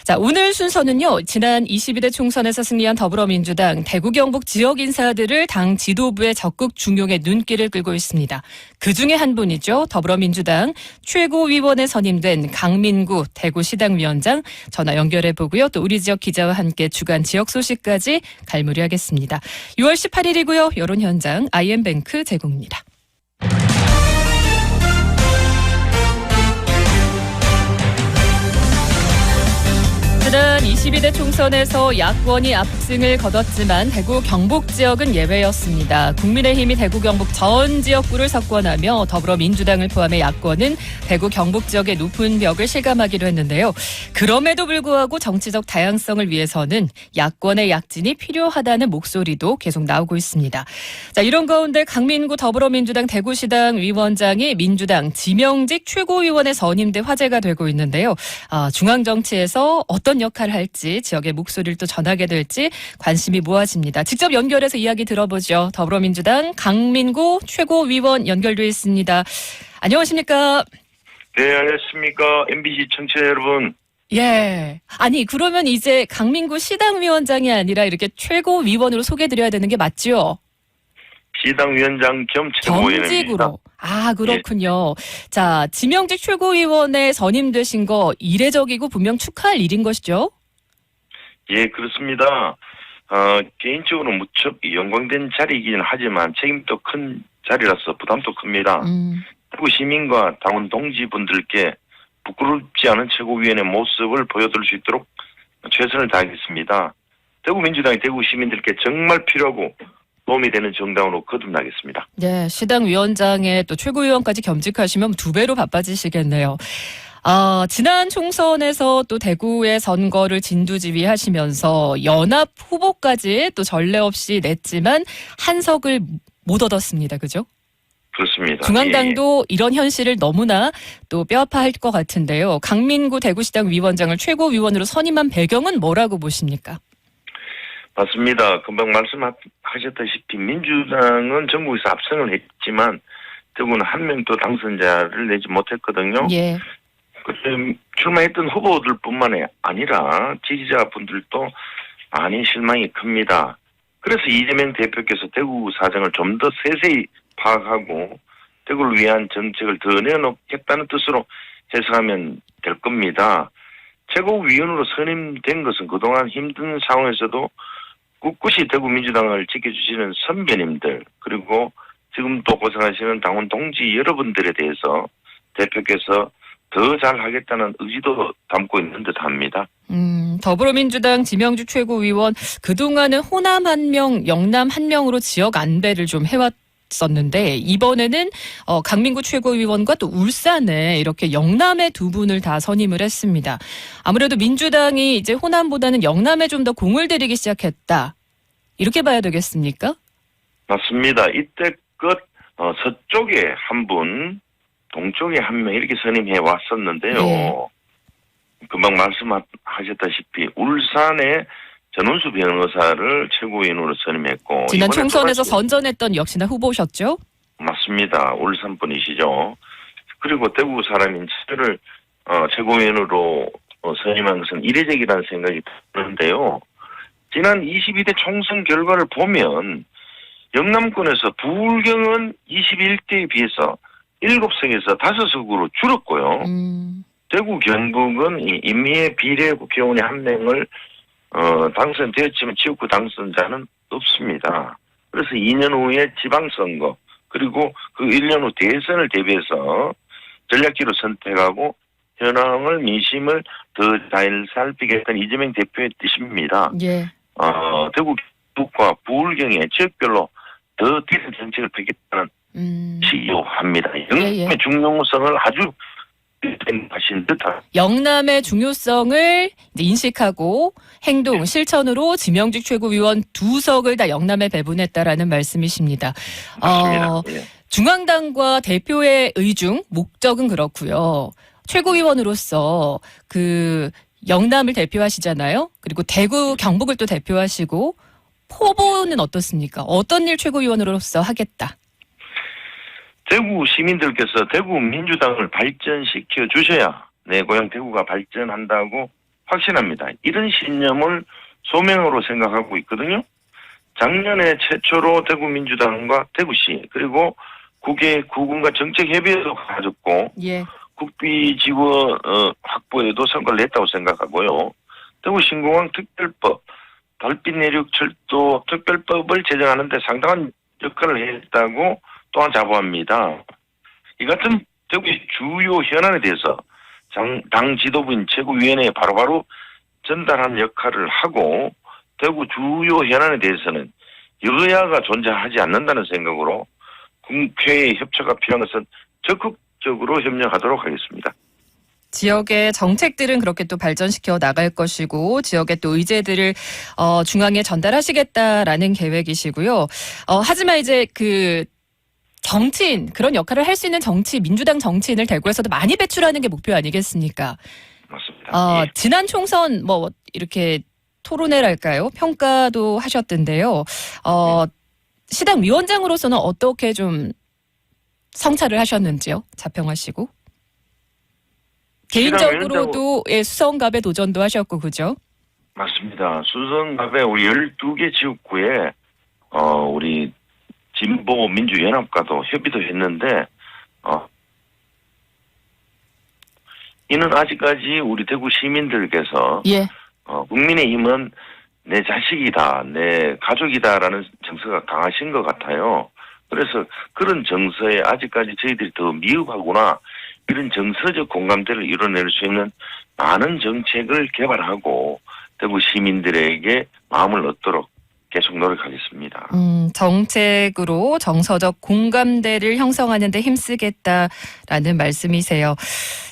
자, 오늘 순서는요. 지난 22대 총선에서 승리한 더불어민주당 대구 경북 지역 인사들을 당 지도부의 적극 중용에 눈길을 끌고 있습니다. 그중에 한 분이죠. 더불어민주당 최고위원에 선임된 강민구 대구시당위원장 전화 연결해 보고요. 또 우리 지역 기자와 함께 주간 지역 소식까지 갈무리하겠습니다. 6월 18일이고요. 여론 현장 IM뱅크 제공입니다. 지난 22대 총선에서 야권이 압승을 거뒀지만 대구 경북 지역은 예외였습니다. 국민의힘이 대구 경북 전 지역구를 석권하며 더불어민주당을 포함해 야권은 대구 경북 지역의 높은 벽을 실감하기로 했는데요. 그럼에도 불구하고 정치적 다양성을 위해서는 야권의 약진이 필요하다는 목소리도 계속 나오고 있습니다. 자, 이런 가운데 강민구 더불어민주당 대구시당 위원장이 민주당 지명직 최고위원에 선임돼 화제가 되고 있는데요. 중앙정치에서 어떤 역할을 할지 지역의 목소리를 또 전하게 될지 관심이 모아집니다. 직접 연결해서 이야기 들어보죠. 더불어민주당 강민구 최고위원 연결돼 있습니다. 안녕하십니까? 네, 안녕하십니까. MBC 청취자 여러분. 예. 아니 그러면 이제 강민구 시당위원장이 아니라 이렇게 최고위원으로 소개드려야 되는 게 맞죠? 시당위원장 겸 최고위원입니다. 겸직으로. 아, 그렇군요. 예. 자, 지명직 최고위원에 선임되신 거 이례적이고 분명 축하할 일인 것이죠? 예, 그렇습니다. 개인적으로 무척 영광된 자리이긴 하지만 책임도 큰 자리라서 부담도 큽니다. 대구 시민과 당원 동지분들께 부끄럽지 않은 최고위원의 모습을 보여드릴 수 있도록 최선을 다하겠습니다. 대구 민주당이 대구 시민들께 정말 필요하고 도움이 되는 정당으로 거듭나겠습니다. 네, 시당 위원장에 또 최고위원까지 겸직하시면 2배로 바빠지시겠네요. 지난 총선에서 또 대구의 선거를 진두지휘하시면서 연합 후보까지 또 전례 없이 냈지만 한 석을 못 얻었습니다. 그죠? 그렇습니다. 중앙당도 예. 이런 현실을 너무나 또 뼈아파할 것 같은데요. 강민구 대구시당 위원장을 최고위원으로 선임한 배경은 뭐라고 보십니까? 맞습니다. 금방 말씀하셨다시피 민주당은 전국에서 압승을 했지만 대구는 한 명도 당선자를 내지 못했거든요. 예. 그때 출마했던 후보들뿐만 아니라 지지자분들도 많이 실망이 큽니다. 그래서 이재명 대표께서 대구 사정을 좀 더 세세히 파악하고 대구를 위한 정책을 더 내놓겠다는 뜻으로 해석하면 될 겁니다. 최고위원으로 선임된 것은 그동안 힘든 상황에서도 꿋꿋이 대구 민주당을 지켜주시는 선배님들 그리고 지금도 고생하시는 당원 동지 여러분들에 대해서 대표께서 더 잘하겠다는 의지도 담고 있는 듯합니다. 더불어민주당 지명직 최고위원 그동안은 호남 1명, 영남 1명으로 지역 안배를 좀 해왔었는데 이번에는 강민구 최고위원과 또 울산에 이렇게 영남의 2분을 다 선임을 했습니다. 아무래도 민주당이 이제 호남보다는 영남에 좀 더 공을 들이기 시작했다. 이렇게 봐야 되겠습니까? 맞습니다. 이때껏 서쪽에 1분, 동쪽에 1명 이렇게 선임해 왔었는데요. 네. 금방 말씀하셨다시피 울산에 전원수 변호사를 최고위원으로 선임했고 지난 총선에서 선전했던 역시나 후보셨죠? 맞습니다. 울산 분이시죠. 그리고 대구 사람인 저를 최고위원으로 선임한 것은 이례적이라는 생각이 드는데요. 지난 22대 총선 결과를 보면 영남권에서 부울경은 21대에 비해서 7석에서 5석으로 줄었고요. 대구 경북은 임의의 비례 국회의원의 1명을 당선되었지만 지역구 당선자는 없습니다. 그래서 2년 후에 지방선거 그리고 그 1년 후 대선을 대비해서 전략지로 선택하고 현황을 민심을 더 잘 살피겠다는 이재명 대표의 뜻입니다. 예. 대구 경북과 부울경의 지역별로 더 뛰는 정책을 펼겠다는 시요합니다. 영남의 중요성을 아주 하신 듯한. 영남의 중요성을 인식하고 행동, 실천으로 지명직 최고위원 2석을 다 영남에 배분했다라는 말씀이십니다. 맞습니다. 예. 중앙당과 대표의 의중, 목적은 그렇고요. 최고위원으로서 그 영남을 대표하시잖아요. 그리고 대구, 경북을 또 대표하시고 포부는 어떻습니까? 어떤 일 최고위원으로서 하겠다? 대구 시민들께서 대구 민주당을 발전시켜 주셔야 내 고향 대구가 발전한다고 확신합니다. 이런 신념을 소명으로 생각하고 있거든요. 작년에 최초로 대구민주당과 대구시 그리고 국회 구군과 정책협의회도 가졌고 예. 국비 지원 확보에도 성과를 냈다고 생각하고요. 대구 신공항 특별법, 달빛 내륙 철도 특별법을 제정하는 데 상당한 역할을 했다고 또한 자부합니다. 이 같은 대구의 주요 현안에 대해서 당 지도부인 최고위원회에 바로바로 전달하는 역할을 하고 대구 주요 현안에 대해서는 여야가 존재하지 않는다는 생각으로 국회의 협조가 필요한 것은 적극적으로 협력하도록 하겠습니다. 지역의 정책들은 그렇게 또 발전시켜 나갈 것이고 지역의 또 의제들을 중앙에 전달하시겠다라는 계획이시고요. 하지만 이제 그 정치인 그런 역할을 할 수 있는 민주당 정치인을 대구에서도 많이 배출하는 게 목표 아니겠습니까? 맞습니다. 예. 지난 총선 뭐 이렇게 토론회랄까요? 평가도 하셨던데요. 시당 위원장으로서는 어떻게 좀 성찰을 하셨는지요? 자평하시고. 개인적으로도 예, 수성갑에 도전도 하셨고 그죠? 맞습니다. 수성갑에 우리 12개 지역구에 우리 진보 민주연합과도 협의도 했는데 이는 아직까지 우리 대구 시민들께서 예. 국민의힘은 내 자식이다, 내 가족이다라는 정서가 강하신 것 같아요. 그래서 그런 정서에 아직까지 저희들이 더 미흡하구나 이런 정서적 공감대를 이뤄낼 수 있는 많은 정책을 개발하고 대구 시민들에게 마음을 얻도록 계속 노력하겠습니다. 정책으로 정서적 공감대를 형성하는 데 힘쓰겠다라는 말씀이세요.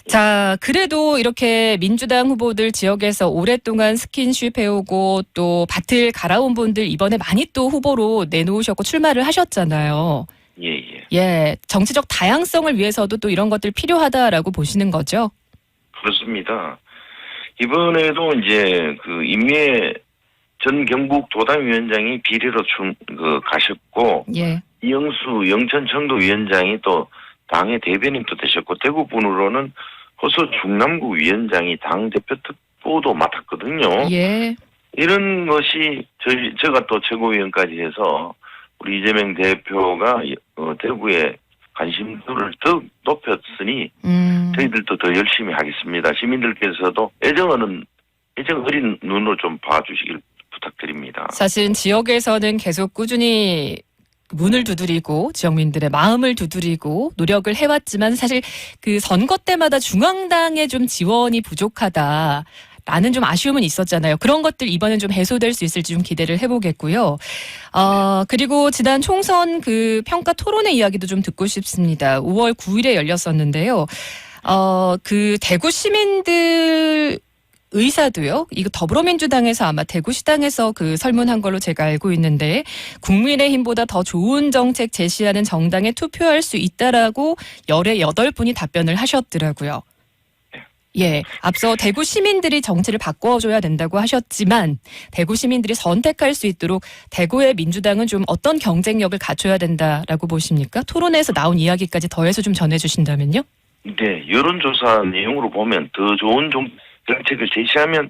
자, 그래도 이렇게 민주당 후보들 지역에서 오랫동안 스킨십 해오고 또 밭을 갈아온 분들 이번에 많이 또 후보로 내놓으셨고 출마를 하셨잖아요. 예. 예, 정치적 다양성을 위해서도 또 이런 것들 필요하다라고 보시는 거죠? 그렇습니다. 이번에도 이제 그 임미애 전 경북 도당위원장이 비례로 가셨고 예. 이영수 영천청도위원장이 또 당의 대변인도 되셨고 대구분으로는 호소 중남구 위원장이 당대표 특보도 맡았거든요. 예. 이런 것이 제가 또 최고위원까지 해서 우리 이재명 대표가 대구에 관심도를 더 높였으니 저희들도 더 열심히 하겠습니다. 시민들께서도 애정 어린 눈으로 좀 봐주시길 부탁드립니다. 사실은 지역에서는 계속 꾸준히 문을 두드리고 지역민들의 마음을 두드리고 노력을 해왔지만 사실 그 선거 때마다 중앙당의 좀 지원이 부족하다라는 좀 아쉬움은 있었잖아요. 그런 것들 이번엔 좀 해소될 수 있을지 좀 기대를 해보겠고요. 그리고 지난 총선 그 평가 토론회 이야기도 좀 듣고 싶습니다. 5월 9일에 열렸었는데요. 그 대구 시민들 의사도요. 이거 더불어민주당에서 아마 대구시당에서 그 설문한 걸로 제가 알고 있는데 국민의힘보다 더 좋은 정책 제시하는 정당에 투표할 수 있다라고 열의 8분이 답변을 하셨더라고요. 예, 앞서 대구 시민들이 정치를 바꿔줘야 된다고 하셨지만 대구 시민들이 선택할 수 있도록 대구의 민주당은 좀 어떤 경쟁력을 갖춰야 된다라고 보십니까? 토론회에서 나온 이야기까지 더해서 좀 전해주신다면요. 네, 여론조사 내용으로 보면 더 좋은 정책을 제시하면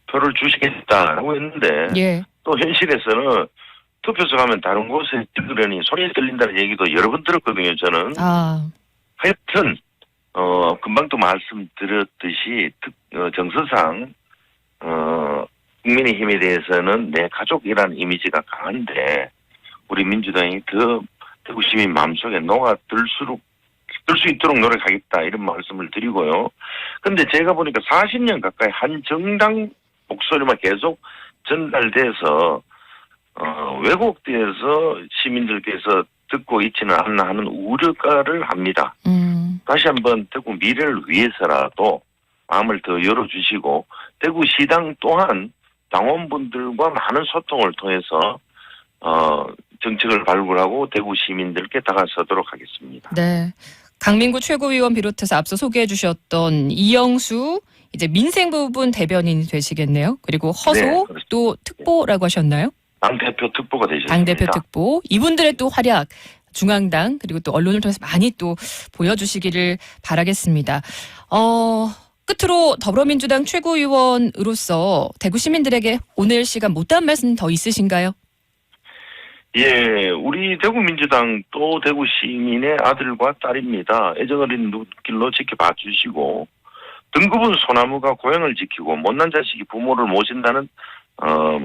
표를 주시겠다라고 했는데 예. 또 현실에서는 투표소 가면 다른 곳에 들으려니 소리 들린다는 얘기도 여러 번 들었거든요. 저는. 하여튼 금방 또 말씀드렸듯이 정서상 국민의힘에 대해서는 내 가족이라는 이미지가 강한데 우리 민주당이 더 대구 시민 마음속에 녹아들 수 있도록 노력하겠다 이런 말씀을 드리고요. 근데 제가 보니까 40년 가까이 한 정당 목소리만 계속 전달돼서 왜곡돼서 시민들께서 듣고 있지는 않나 하는 우려가를 합니다. 다시 한번 대구 미래를 위해서라도 마음을 더 열어주시고 대구시당 또한 당원분들과 많은 소통을 통해서 정책을 발굴하고 대구 시민들께 다가서도록 하겠습니다. 네. 강민구 최고위원 비롯해서 앞서 소개해 주셨던 이영수 이제 민생 부분 대변인이 되시겠네요. 그리고 허소 네, 또 특보라고 하셨나요? 당대표 특보가 되셨습니다. 당대표 특보. 이분들의 또 활약 중앙당 그리고 또 언론을 통해서 많이 또 보여주시기를 바라겠습니다. 끝으로 더불어민주당 최고위원으로서 대구 시민들에게 오늘 시간 못다한 말씀 더 있으신가요? 예, 우리 대구민주당 또 대구 시민의 아들과 딸입니다. 애정어린 눈길로 지켜봐 주시고 등급은 소나무가 고향을 지키고 못난 자식이 부모를 모신다는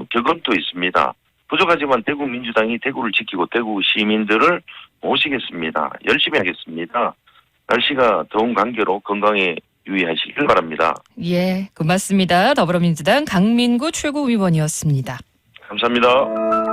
격언도 있습니다. 부족하지만 대구민주당이 대구를 지키고 대구 시민들을 모시겠습니다. 열심히 하겠습니다. 날씨가 더운 관계로 건강에 유의하시길 바랍니다. 예, 고맙습니다. 더불어민주당 강민구 최고위원이었습니다. 감사합니다.